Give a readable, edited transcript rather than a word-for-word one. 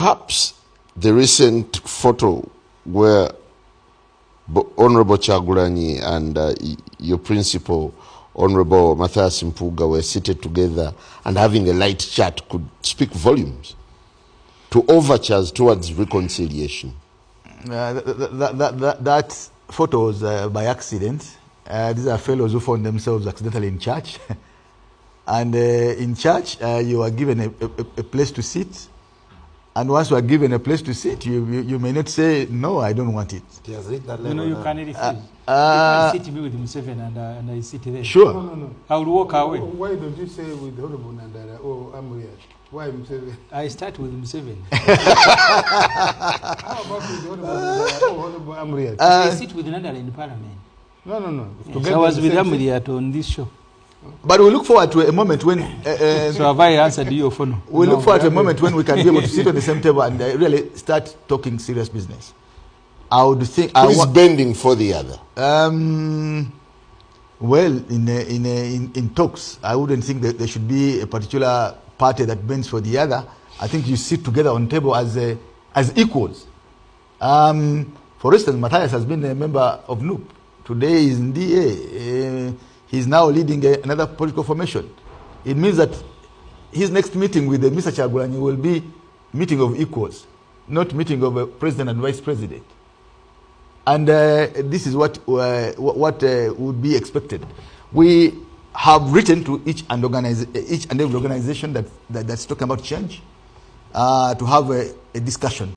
Perhaps the recent photo where Honorable Kyagulanyi and your principal, Honorable Mathias Mpuuga, were seated together and having a light chat could speak volumes to overtures towards reconciliation. That photo was by accident. These are fellows who found themselves accidentally in church. And in church, you are given a place to sit. And once you are given a place to sit, you may not say, no, I don't want it. No, you can't refuse. You can sit me with Museveni and I sit there. Sure. No. I will walk away. Why don't you say with the Honorable Nandara or Amuriat? Why Museveni? I start with Museveni. How about with the Honorable Nandara or Honorable Amuriat? I sit with Nandara in Parliament. No. Yes, I was with Amuriat on this show. But we look forward to a moment when... so have I answered your phone? We look forward to a moment when we can be able to sit on the same table and really start talking serious business. I would think... Who is bending for the other? Well, in talks, I wouldn't think that there should be a particular party that bends for the other. I think you sit together on table as equals. For instance, Mathias has been a member of NUP. Today he's in DA. He's now leading another political formation. It means that his next meeting with Mr. Kyagulanyi will be meeting of equals, not meeting of a president and vice president. And this is what would be expected. We have written to each and every organization that's talking about change to have a discussion.